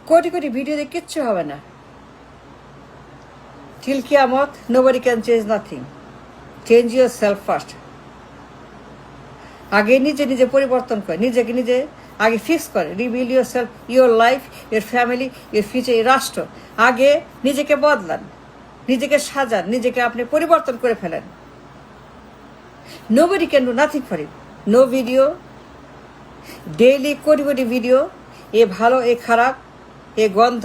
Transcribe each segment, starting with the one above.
Crore crore video দিয়ে কিচ্ছু হবে না। till কিয়ামত nobody can change nothing. Change yourself first. আগে নিজে নিজে পরিবর্তন করে, নিজেকে নিজে আগে ফিক্স করে, rebuild your self, your life, your family, your future, এই রাষ্ট্র। আগে নিজেকে বদলান, নিজেকে সাজান, নিজেকে আপনি পরিবর্তন করে ফেলেন। Nobody can do nothing for you. No video, daily crore কোটি ভিডিও, এ ভালো এ খারাপ, এ গন্ধ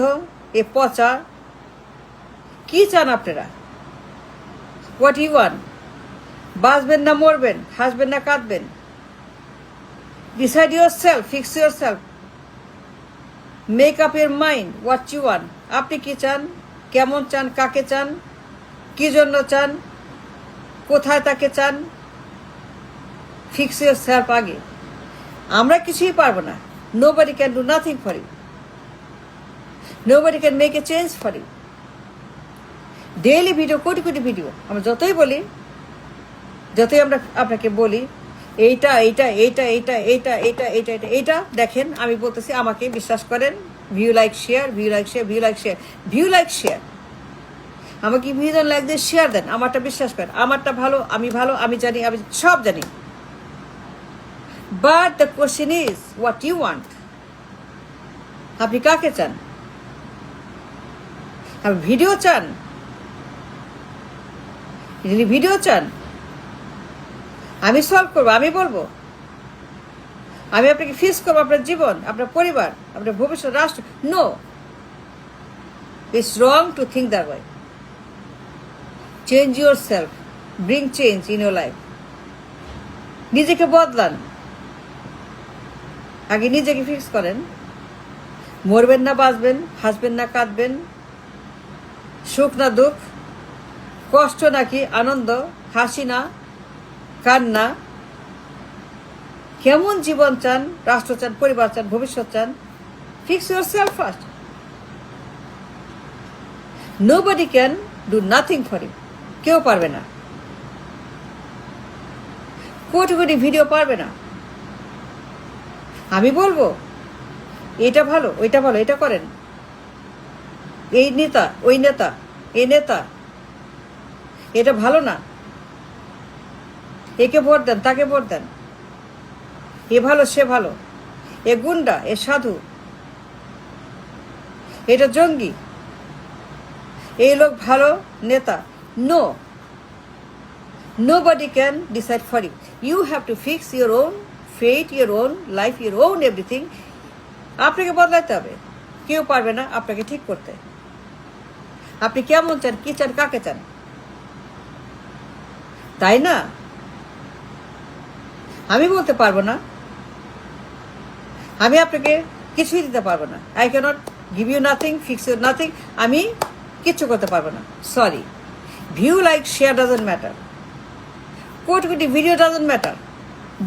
এ পচা। কি চান আপনারা? What you want? বাঁচবেন না মরবেন, হাসবেন না কাঁদবেন? Decide yourself, fix yourself, make up your mind what you want. আপনি কি চান, কেমন চান, কাকে চান, কি জন্য চান, কোথায় তাকে চান? ফিক্স ইউর সেলফ আগে। আমরা কিছুই পারবো না। Nobody can do nothing for you, nobody can make a change for you. Daily video, crore কোটি ভিডিও। আমরা যতই বলি, যতই আমরা আপনাকে বলি এইটা এইটা এইটা এইটা এইটা এইটা এইটা এইটা এইটা দেখেন, আমি বলতেছি, আমাকে বিশ্বাস করেন। View like share, view like share, view like share, view like share. আমাকে ভিউ দেন, লাইক দিয়ে শেয়ার দেন। আমারটা বিশ্বাস করেন, আমারটা ভালো, আমি জানি, আমি সব জানি। But the question is what you want. আপনি কাকে চান? আপনি ভিডিও চান? ভিডিও চান? আমি সলভ করবো, আমি বলবো, আমি আপনাকে ফিক্স করবো আপনার জীবন, আপনার পরিবার, আপনার ভবিষ্যৎ, রাষ্ট্র? No, it's wrong to think that way. Change yourself, bring change in your life. নিজেকে বদলান, আগে নিজেকে ফিক্স করেন। মরবেন না বাঁচবেন, হাসবেন না কাঁদবেন, সুখ না দুঃখ, কষ্ট নাকি আনন্দ, হাসি না কান্না, কেমন জীবন চান, রাষ্ট্র চান, পরিবার চান, ভবিষ্যৎ চান? Fix yourself first. Nobody can do nothing for you. কেউ পারবে না। কোটি কোটি ভিডিও পারবে না। আমি বলবো এটা ভালো, ওইটা ভালো, এটা করেন, এই নেতা, ওই নেতা, এই নেতা, এটা ভালো না, একে ভোট দেন, তাকে ভোট দেন, এ ভালো, সে ভালো, এ গুন্ডা, এ সাধু, এটা জঙ্গি, এই লোক ভালো নেতা। No, nobody can decide for you. You have to fix your own fate, your own life, your own everything. আপনাকে বদলাতে হবে। কেউ পারবে না আপনাকে ঠিক করতে। আপনি কেমন চান, কি চান, কাকে চান, তাই না? আমি বলতে পারবো না, আমি আপনাকে কিছুই দিতে পারবো না। I can't give you nothing, fix you nothing. আমি কিচ্ছু করতে পারবো না, sorry. View like share doesn't matter, crore কোটি video doesn't matter,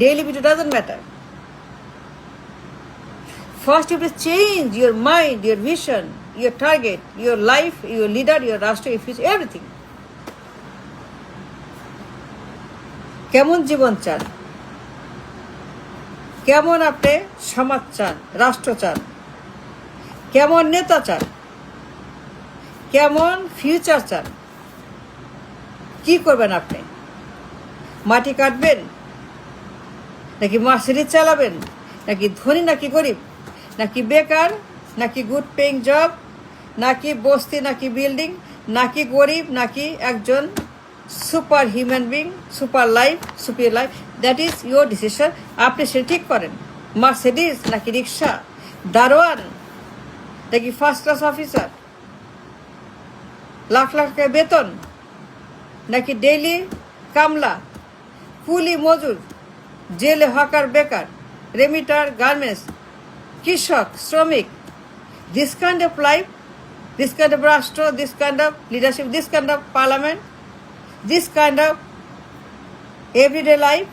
daily video doesn't matter. First you to change your mind, your vision, your target, your life, your leader, your রাষ্ট্র, your future, everything. কেমন জীবন চান, কেমন আপনি সমাজ চান, রাষ্ট্র চান, কেমন নেতা চান, কেমন ফিউচার চান? কি করবেন আপনি? মাটি কাটবেন, নাকি মার্সিডিজ চালাবেন, নাকি ধনী নাকি গরিব, নাকি বেকার, নাকি গুড পেইং জব, নাকি বস্তি, নাকি বিল্ডিং, নাকি গরিব, নাকি একজন super human being, super life, superior life? That is your decision. আপনি সেটা ঠিক করেন। মার্সিডিজ নাকি রিক্সা, দারোয়ান নাকি first class officer, lakh lakh টাকা বেতন, নাকি ডেইলি কামলা, কুলি মজুর, জেলে হকার, বেকার, রেমিটার, গার্মেন্টস, কৃষক, শ্রমিক? This kind of life, this kind of রাষ্ট্র, this kind of leadership, this kind of parliament, this kind of everyday life?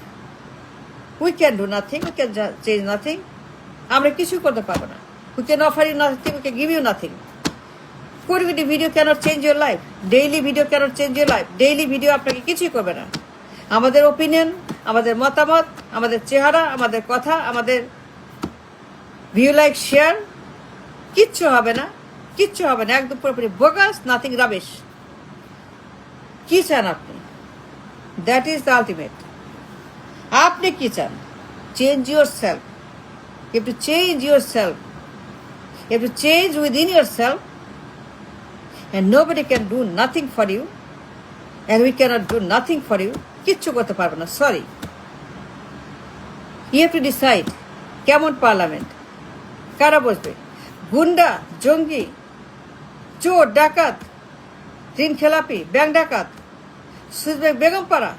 We can do nothing, we can change nothing. আমরা কিছু করতে পারবো না। We can offer you nothing, we can give you nothing. কোটি কোটি video cannot change your life, daily video cannot change your life. Daily video আপনাকে কিছুই করবে না। আমাদের ওপিনিয়ন, আমাদের মতামত, আমাদের চেহারা, আমাদের কথা, আমাদের ভিউ লাইক শেয়ার কিচ্ছু হবে না, কিচ্ছু হবে না, একদম পুরোপুরি বোগাস, নাথিং, রাবিশ। কি চান আপনি? That is the ultimate. আপনি কি চান? Change yourself. You have to change yourself. You have to change within yourself, and nobody can do nothing for you, and we cannot do nothing for you. কিচ্ছু করতে পারবে না, sorry. You have to decide কেমন parliament, কারা বসবে? গুন্ডা, জঙ্গি, চোর, ডাকাত, ঋণ খেলাপি, ব্যাংক ডাকাত, সুইচ বেগমপাড়া,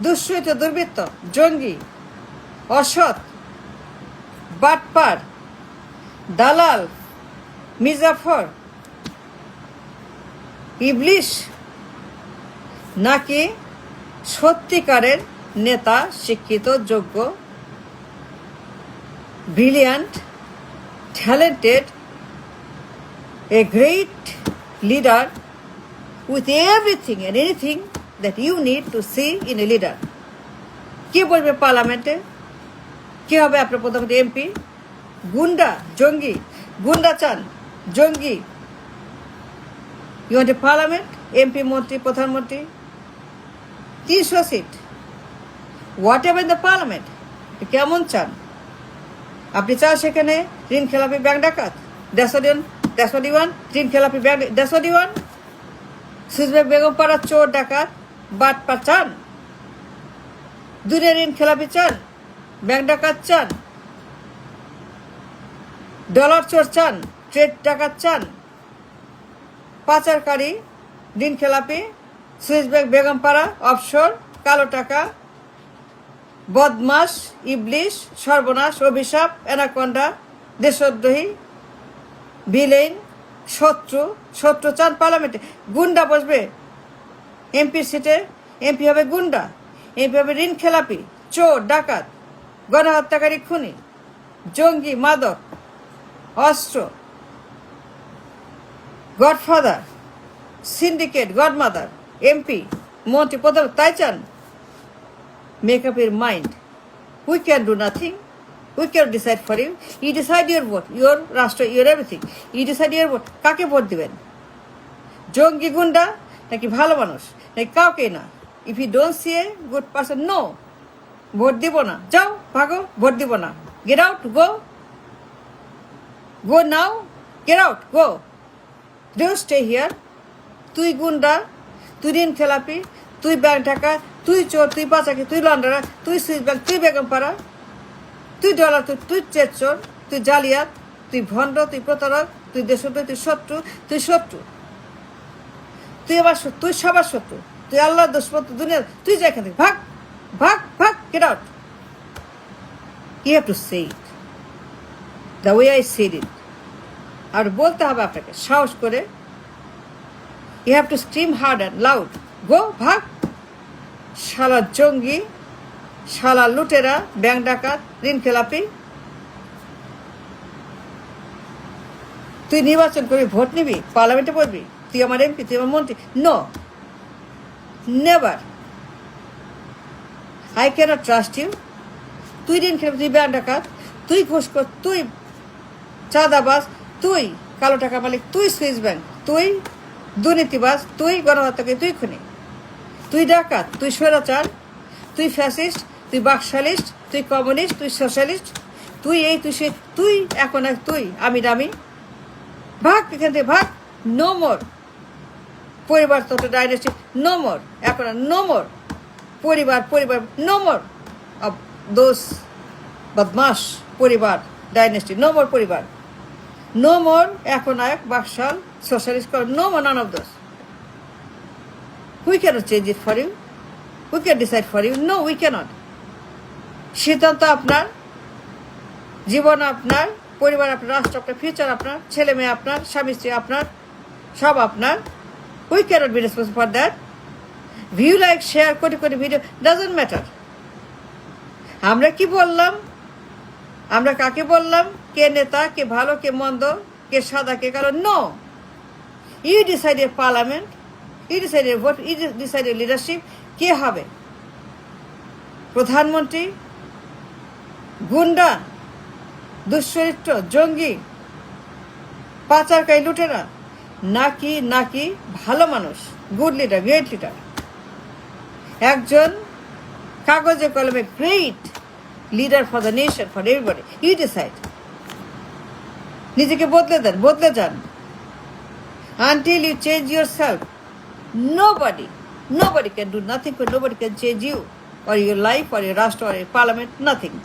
দুঃশীত, দুর্বৃত্ত, জঙ্গি, অসৎ, বাটপার, দালাল, মির্জাফর, ইবলিশ, নাকি সত্যিকারের নেতা, শিক্ষিত, যোগ্য, brilliant, talented, a great leader with everything and anything that you need to see in a leader? কে বলবে পার্লামেন্টে? কে হবে আপনার প্রধানমন্ত্রী, এমপি? গুন্ডা, জঙ্গি, গুন্ডা চান, জঙ্গি। You want a parliament, MP, মন্ত্রী, প্রধানমন্ত্রী, 300 seat, whatever in the parliament, কেমন চান আপনি? চান সেখানে ঋণ খেলাপি, ব্যাংক ডাকাত, দেশওয়ান, ঋণ খেলাপি, ব্যাংক, দেশওয়ান, সুইচব্যাগ, বেগমপাড়া, চোর, ডাকাত, বাটপার চান? দুনিয়া ঋণ খেলাপি চান? ব্যাংক ডাকাত চান? ডলার চোর চান? ট্রেড ডাকাত চান? পাচারকারী, ঋণ খেলাপি, সুইচব্যাগ, বেগমপাড়া, অফশোর, কালো টাকা, বদমাস, ইবলিশ, সর্বনাশ, অভিশাপ, অ্যানাকন্ডা, দেশদ্রোহী, ভিলেন, শত্রু চান পার্লামেন্টে? গুন্ডা বসবে এমপির সিটে? এমপি হবে গুন্ডা, এমপি হবে ঋণ খেলাপি, চোর, ডাকাত, গণহত্যাকারী, খুনি, জঙ্গি, মাদক, অস্ত্র, গডফাদার, সিন্ডিকেট, গডমাদার, এমপি, মন্ত্রী, প্রধান, তাই চান? Make up your mind. We can do nothing. We can decide for you. You decide your vote, your রাষ্ট্র, your everything. You decide your vote. কাকে ভোট দিবেন? জঙ্গি, গুন্ডা, নাকি ভালো মানুষ, নাকি কাউকে না? If you don't see a good person, no. Vote দিব না, যাও, ভাগো, ভোট দিব না। Get out, go. Go now. Get out, go. Don't stay here. তুই গুন্ডা, তুই ঋণ খেলাপি, তুই ব্যাংক ডাকাত, তুই চোর, তুই পাচাকি, তুই লন্ডারা, তুই সুইচ ব্যাংক, তুই বেগমপাড়া, তুই ডলার, তুই চোর, তুই জালিয়াত, তুই ভণ্ড, তুই প্রতারক, তুই দেশদ্রোহী, তুই শত্রু, তুই আবার তুই সবার শত্রু, তুই আল্লাহ দুশ্মন, দুনিয়ার, তুই যা এখান থেকে, ভাগ, ভাগ, ভাগ, get out. You have to say it the way I said it. আর বলতে হবে আপনাকে সাহস করে। You have to scream hard and loud, go, ভাগ, শালা জঙ্গি, শালা লুটেরা, ব্যাংক ডাকাত, ঋণ খেলাপি। তুই নির্বাচন করবি, ভোট নিবি, পার্লামেন্টে বলবি তুই আমার এমপি, তুই আমার মন্ত্রী? No, never. I can't trust you. তুই ঋণ খেলাপি, তুই ব্যাংক ডাকাত, তুই ঘুষখোর, তুই চাঁদাবাজ, তুই কালো টাকা মালিক, তুই সুইস ব্যাংক, তুই দুর্নীতিবাজ, তুই গণহত্যাকারী, তুই খুনি, তুই ডাকাত, তুই স্বৈরাচার, তুই ফ্যাসিস্ট, তুই বাকশালিস্ট, তুই কমিউনিস্ট, তুই সোশ্যালিস্ট, তুই এই, তুই সে, তুই এখন এক, তুই আমি দামি, ভাগ এখান থেকে, ভাগ। নো মোর পরিবারতন্ত্র, ডাইনেস্টি, নো মোর, এখন নো মোর পরিবার, নো মোর অফ দোজ বদমাস পরিবার, ডাইনেস্টি, নো মোর পরিবার, নো মোর এখন এক BAKSAL, socialist, no more, none of those. We cannot change it for you. We can decide for you. No, we cannot. সিদ্ধান্ত আপনার, জীবন আপনার, পরিবার আপনার, রাষ্ট্র আপনার, ফিউচার আপনার, ছেলে মেয়ে আপনার, স্বামী স্ত্রী আপনার, সব আপনার। We cannot be responsible for that. View, like, share, কোটি ভিডিও, doesn't matter. আমরা কি বললাম, আমরা কাকে বললাম, কে নেতা, কে ভালো, কে মন্দ, কে সাদা, কে কালো? No, you decide a parliament, you decide a vote, you decide a leadership. কে হবে প্রধানমন্ত্রী? গুন্ডা, দুশ্চরিত্র, জঙ্গি, পাচারকারী লুটেরা, নাকি ভালো মানুষ, গুড লিডার, গ্রেট লিডার, একজন কাগজে কলমে great leader for the nation, for everybody. You decide. নিজেকে বদলে যান। Until you change yourself, nobody can do nothing, but nobody can change you or your life or your Rashtra or your parliament, nothing.